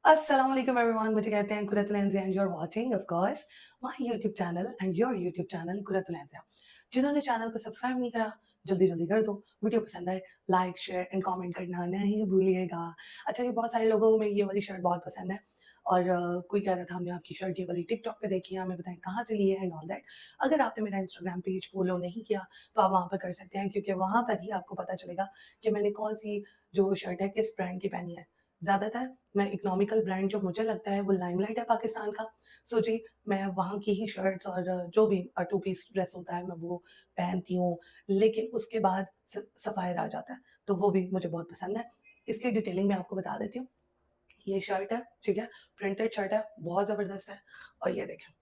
अस्सलाम वालेकुम एवरीवन, मुझे कहते हैं Qurat Lenzia and you are watching of course my YouTube channel and your YouTube channel Qurat Lenzia. जिन्होंने चैनल को सब्सक्राइब नहीं करा, जल्दी-जल्दी कर दो। वीडियो पसंद आए, लाइक, शेयर एंड कमेंट करना नहीं भूलिएगा। अच्छा, ये बहुत सारे लोगों में ये वाली शर्ट बहुत पसंद है और कोई कह रहा था हमने आपकी शर्ट ये वाली टिकटॉक पे देखी है, हमें बताएँ कहाँ से ली है एंड ऑल दैट। अगर आपने मेरा इंस्टाग्राम पेज फॉलो नहीं किया, तो आप वहाँ पर कर सकते हैं क्योंकि वहाँ पर ही आपको पता चलेगा कि मैंने कौन-सी जो शर्ट है किस ब्रांड की पहनी है। ज़्यादातर मैं इकोनॉमिकल ब्रांड जो मुझे लगता है वो लाइमलाइट है पाकिस्तान का। सो जी, मैं वहाँ की ही शर्ट्स और जो भी टू पीस ड्रेस होता है मैं वो पहनती हूँ। लेकिन उसके बाद सफ़ायर आ जाता है, तो वो भी मुझे बहुत पसंद है। इसकी डिटेलिंग मैं आपको बता देती हूँ। ये शर्ट है, ठीक है? प्रिंटेड शर्ट है, बहुत ज़बरदस्त है और ये देखें।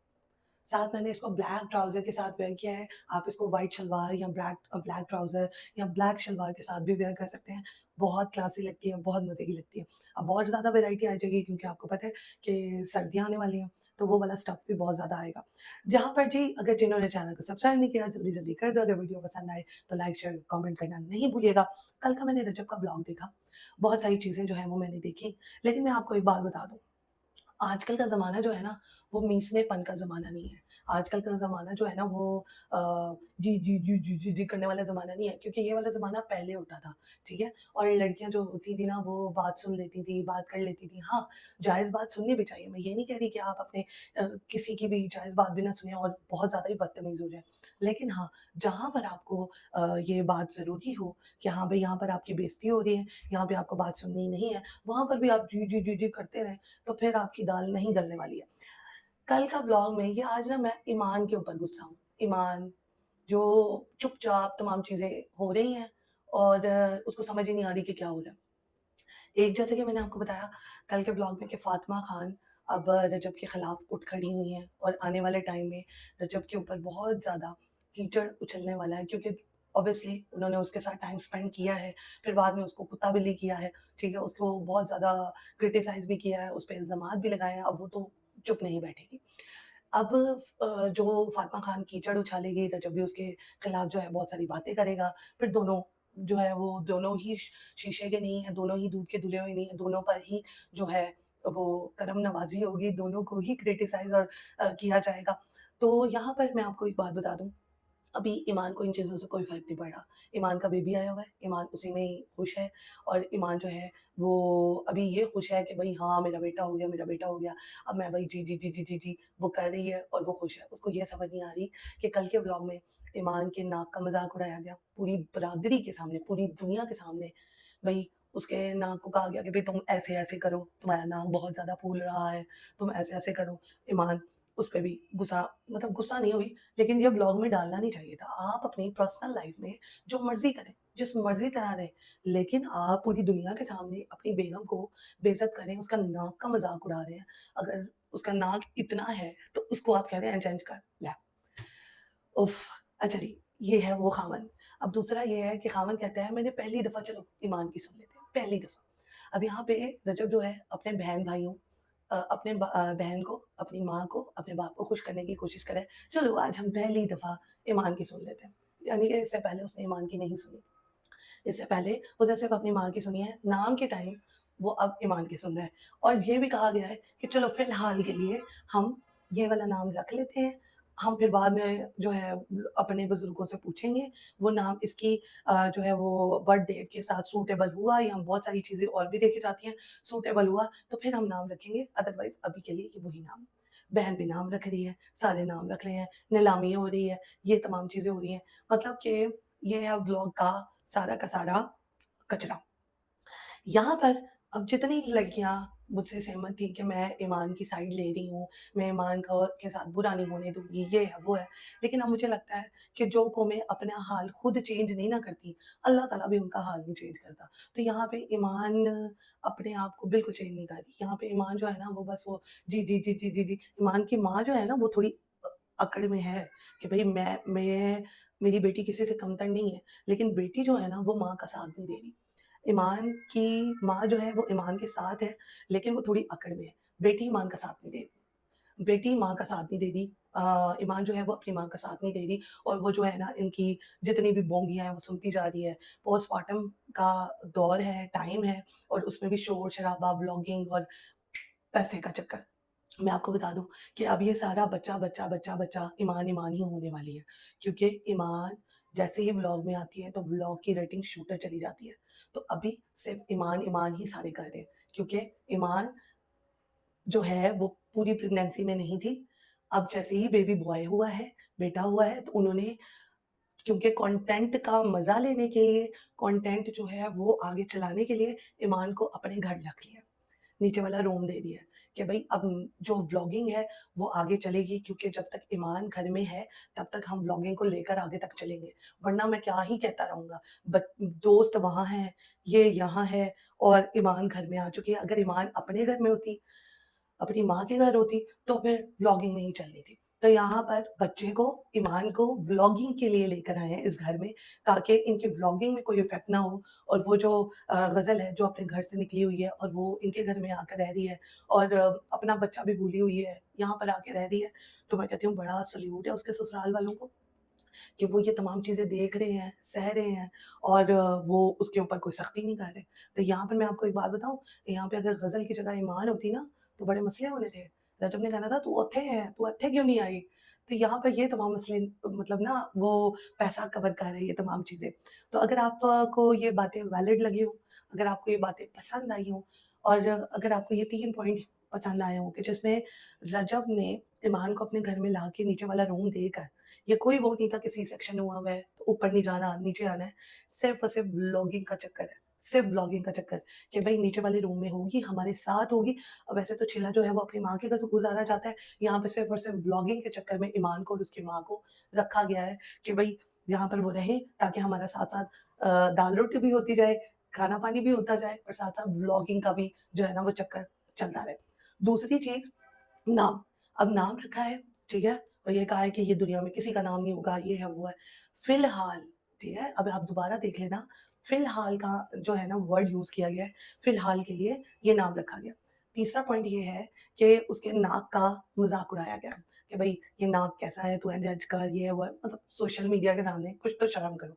साथ मैंने इसको ब्लैक ट्राउज़र के साथ वेयर किया है। आप इसको व्हाइट शलवार या ब्लैक ट्राउज़र या ब्लैक शलवार के साथ भी वेयर कर सकते हैं। बहुत क्लासी लगती है, बहुत मज़े की लगती है। अब बहुत ज़्यादा वैरायटी आ जाएगी क्योंकि आपको पता है कि सर्दियाँ आने वाली हैं, तो वो वाला स्टफ़ भी बहुत ज़्यादा आएगा। जहाँ पर जी अगर जिन्होंने चैनल को सब्सक्राइब नहीं किया, जल्दी-जल्दी कर दो। अगर वीडियो पसंद आए तो लाइक, शेयर, कमेंट करना नहीं भूलिएगा। कल का मैंने रजब का व्लॉग देखा। बहुत सारी चीज़ें जो हैं वो मैंने देखी। लेकिन मैं आपको एक बात बता दूँ, आजकल का ज़माना जो है ना, वो मीसनेपन का ज़माना नहीं है। आजकल का ज़माना जो है ना वो अ, जी, जी, जी, जी, जी, जी करने वाला ज़माना नहीं है क्योंकि ये वाला ज़माना पहले होता था, ठीक है? और लड़कियाँ जो होती थी ना वो बात सुन लेती थी, बात कर लेती थी। हाँ, जायज़ बात सुननी भी चाहिए। मैं ये नहीं कह रही कि आप अपने किसी की भी जायज़ बात भी ना सुनें और बहुत ज़्यादा ही बदतमीज़ हो जाएँ। लेकिन हाँ, जहाँ पर आपको ये बात ज़रूरी हो कि हाँ, भई यहाँ पर आपकी बेइज़्ती हो रही है, यहाँ पे आपको बात सुननी नहीं है, वहाँ पर भी आप जी, जी, जी, जी करते रहें, तो फिर आपकी दाल नहीं गलने वाली है। कल का व्लॉग में ये आज ना मैं ईमान के ऊपर गुस्सा हूँ। ईमान जो चुपचाप तमाम चीज़ें हो रही हैं और उसको समझ ही नहीं आ रही कि क्या हो रहा है। एक जैसे कि मैंने आपको बताया कल के व्लॉग में कि फ़ातिमा खान अब रजब के खिलाफ उठ खड़ी हुई हैं और आने वाले टाइम में रजब के ऊपर बहुत ज़्यादा कीचड़ उछलने वाला है क्योंकि ऑब्वियसली उन्होंने उसके साथ टाइम स्पेंड किया है, फिर बाद में उसको कुत्ता-बिल्ली किया है, ठीक है? उसको बहुत ज़्यादा क्रिटिसाइज़ भी किया है, उस पे इल्ज़ामात भी लगाए हैं, अब वो तो चुप नहीं बैठेगी। अब जो फ़ातिमा खान कीचड़ उछालेगी, रजब भी उसके खिलाफ जो है बहुत सारी बातें करेगा, फिर दोनों जो है वो दोनों ही शीशे के नहीं हैं, दोनों ही दूध के धुले हुए नहीं हैं, दोनों पर ही जो है वो करम नवाज़ी होगी, दोनों को ही क्रिटिसाइज़ और किया जाएगा। तो यहाँ पर मैं आपको एक बात बता दूँ, अभी ईमान को इन चीज़ों से कोई फ़र्क नहीं पड़ रहा। ईमान का बेबी आया हुआ है, ईमान उसी में ही खुश है और ईमान जो है वो अभी ये खुश है कि भई हाँ, मेरा बेटा हो गया, मेरा बेटा हो गया। अब मैं भई जी, जी, जी, जी, जी, जी, वो कर रही है और वो खुश है। उसको ये समझ नहीं आ रही कि कल के व्लॉग में ईमान के नाक का मज़ाक उड़ाया गया, पूरी बरादरी के सामने, पूरी दुनिया के सामने। भई उसके नाक को कहा गया कि भई तुम ऐसे-ऐसे करो, तुम्हारा नाक बहुत ज़्यादा फूल रहा है, तुम ऐसे-ऐसे करो। ईमान उस पे भी गुस्सा मतलब गुस्सा नहीं हुई, लेकिन ये व्लॉग में डालना नहीं चाहिए था। आप अपनी पर्सनल लाइफ़ में जो मर्ज़ी करें, जिस मर्ज़ी तरह रहें, लेकिन आप पूरी दुनिया के सामने अपनी बेगम को बेइज़्ज़त करें, उसका नाक का मज़ाक उड़ा रहे हैं। अगर उसका नाक इतना है, तो उसको आप कह रहे हैं इंच-इंच का। ले उफ़! अच्छा जी, ये है वो ख़ावंद। अब दूसरा ये है कि ख़ावंद कहता है मैंने पहली दफ़ा चलो ईमान की सुन लेते हैं, पहली दफ़ा। अब यहाँ पे रजब जो है अपने बहन-भाइयों अपने बहन को, अपनी माँ को, अपने बाप को खुश करने की कोशिश करे, चलो आज हम पहली दफ़ा ईमान की सुन लेते हैं। यानी कि इससे पहले उसने ईमान की नहीं सुनी। इससे पहले उसने सिर्फ़ अपनी माँ की सुनी है, नाम के टाइम वो अब ईमान की सुन रहा है और ये भी कहा गया है कि चलो फ़िलहाल के लिए हम ये वाला नाम रख लेते हैं, हम फिर बाद में जो है अपने बुज़ुर्गों से पूछेंगे, वो नाम इसकी जो है वो बर्थ डेट के साथ सूटेबल हुआ या बहुत सारी चीज़ें और भी देखी जाती हैं, सूटेबल हुआ तो फिर हम नाम रखेंगे, अदरवाइज़ अभी के लिए ये वही नाम। बहन भी नाम रख रही है, सारे नाम रख रहे हैं, नीलामी हो रही है, ये तमाम चीज़ें हो रही हैं। मतलब कि ये है व्लॉग का सारा कचरा। यहाँ पर अब जितनी लड़कियाँ मुझसे सहमत थी कि मैं ईमान की साइड ले रही हूँ, मैं ईमान का के साथ बुरा नहीं होने दूँगी, ये है, वो है। लेकिन अब मुझे लगता है कि जो कौमें अपना हाल खुद चेंज नहीं ना करती, अल्लाह ताला भी उनका हाल नहीं चेंज करता। तो यहाँ पे ईमान अपने आप को बिल्कुल चेंज नहीं कर रही। यहाँ पे ईमान जो है ना वो बस वो जी, जी, जी, जी, जी, जी। ईमान की माँ जो है ना वो थोड़ी अकड़ में है कि भई मैं मेरी बेटी किसी से कमतर नहीं है। लेकिन बेटी जो है ना वो माँ का साथ नहीं दे रही। ईमान की माँ जो है वो ईमान के साथ है, लेकिन वो थोड़ी अकड़ में है। बेटी ईमान का साथ नहीं दे रही। बेटी माँ का साथ नहीं दे रही। ईमान जो है वो अपनी माँ का साथ नहीं दे रही और वो जो है ना इनकी जितनी भी बोंगियाँ हैं वो सुनती जा रही है। पोस्टपार्टम का दौर है, टाइम है और उसमें भी शोर-शराबा, व्लॉगिंग और पैसे का चक्कर। मैं आपको बता दूँ कि अब ये सारा बच्चा ईमान ईमान ही होने वाली है। क्योंकि ईमान जैसे ही व्लॉग में आती है, तो व्लॉग की रेटिंग शूटर चली जाती है। तो अभी सिर्फ़ ईमान ईमान ही सारे कर रहे हैं, क्योंकि ईमान जो है वो पूरी प्रेग्नेंसी में नहीं थी। अब जैसे ही बेबी बॉय हुआ है, बेटा हुआ है, तो उन्होंने क्योंकि कंटेंट का मज़ा लेने के लिए, कंटेंट जो है वो आगे चलाने के लिए ईमान को अपने घर रख लिया। नीचे वाला रूम दे दिया कि भई अब जो व्लॉगिंग है वो आगे चलेगी, क्योंकि जब तक ईमान घर में है तब तक हम व्लॉगिंग को लेकर आगे तक चलेंगे। वरना मैं क्या ही कहता रहूँगा। बट दोस्त वहाँ हैं, ये यहाँ है और ईमान घर में आ चुकी है। अगर ईमान अपने घर में होती, अपनी माँ के घर होती, तो फिर व्लॉगिंग नहीं चलनी थी। तो यहाँ पर बच्चे को, ईमान को व्लॉगिंग के लिए लेकर आए हैं इस घर में, ताकि इनकी व्लॉगिंग में कोई इफ़ेक्ट ना हो और वो जो ग़ज़ल है जो अपने घर से निकली हुई है और वो इनके घर में आकर रह रही है और अपना बच्चा भी भूली हुई है, यहाँ पर आके रह रही है। तो मैं कहती हूँ बड़ा सैल्यूट है उसके ससुराल वालों को कि वो ये तमाम चीज़ें देख रहे हैं, सह रहे हैं और वो उसके ऊपर कोई सख्ती नहीं कर रहे। तो यहाँ पर मैं आपको एक बात बताऊँ, यहाँ पे अगर ग़ज़ल की जगह ईमान होती ना, तो बड़े मसले होने थे। रजब ने कहना था तू ओथे है, तू इत्थे क्यों नहीं आई? तो यहाँ पर ये तमाम मसले मतलब ना वो पैसा कवर कर रही है ये तमाम चीज़ें। तो अगर को ये बातें वैलिड लगी हों, अगर आपको ये बातें पसंद आई हों और अगर आपको ये 3 पॉइंट पसंद आए हों कि जिसमें रजब ने ईमान को अपने घर में लाके नीचे वाला रूम देकर, ये कोई वो नहीं था कि सी सेक्शन हुआ हुआ है, तो ऊपर नहीं जाना, नीचे आना है। सिर्फ़ और सिर्फ़ व्लॉगिंग का चक्कर है, सिर्फ़ व्लॉगिंग का चक्कर कि भई नीचे वाले रूम में होगी, हमारे साथ होगी। अब वैसे तो चिल्ला जो है वो अपनी माँ के घर से गुज़ारा जाता है, यहाँ पे सिर्फ़ और सिर्फ़ व्लॉगिंग के चक्कर में ईमान को और उसकी माँ को रखा गया है कि भई यहाँ पर वो रहें, ताकि हमारा साथ-साथ दाल-रोटी भी होती जाए, खाना-पानी भी होता जाए और साथ-साथ व्लॉगिंग का भी जो है ना वो चक्कर चलता रहे। दूसरी चीज़, नाम। अब नाम रखा है, ठीक है? और ये कहा है कि ये दुनिया में किसी का नाम नहीं होगा, ये है, वो है। फ़िलहाल, ठीक है? अब आप दोबारा देख लेना, फ़िलहाल का जो है ना वर्ड यूज़ किया गया है, फ़िलहाल के लिए ये नाम रखा गया। तीसरा पॉइंट ये है कि उसके नाक का मज़ाक उड़ाया गया कि भई ये नाक कैसा है, तू जज कर, ये है, वो है। मतलब सोशल मीडिया के सामने कुछ तो शर्म करो।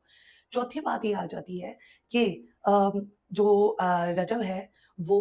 चौथी बात ये आ जाती है कि जो रजब है वो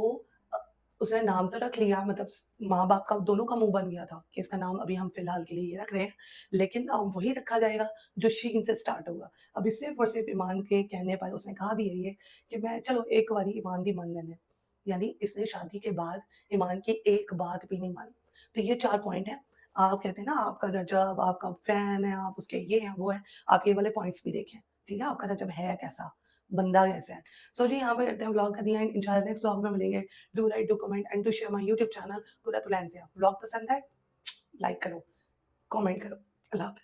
अ, उसने नाम तो रख लिया, मतलब स माँ-बाप का दोनों का मुँह बन गया था कि इसका नाम अभी हम फ़िलहाल के लिए ये रख रहे हैं, लेकिन नाम वही रखा जाएगा जो शीन से स्टार्ट होगा। अभी सिर्फ़ और सिर्फ़ ईमान के कहने पर उसने कहा भी है ये कि मैं चलो एक बारी ईमान दी मान लेने। यानी इसने शादी के बाद ईमान की एक बात भी नहीं मानी। तो ये 4 पॉइंट हैं। आप कहते हैं ना आपका रजब, आपका फैन है, आप उसके ये हैं, वो हैं, आप ये वाले पॉइंट्स भी देखें, ठीक है? आपका रजब है कैसा? बंदा कैसा है? सो जी, यहाँ पे करते हैं व्लॉग का दी एंड। इंशाल्लाह नेक्स्ट व्लॉग में मिलेंगे। Do like, do comment and do share my YouTube channel Quratul Ensia. Vlog पसंद आए? लाइक करो, कमेंट करो। अल्लाह हाफ़िज़।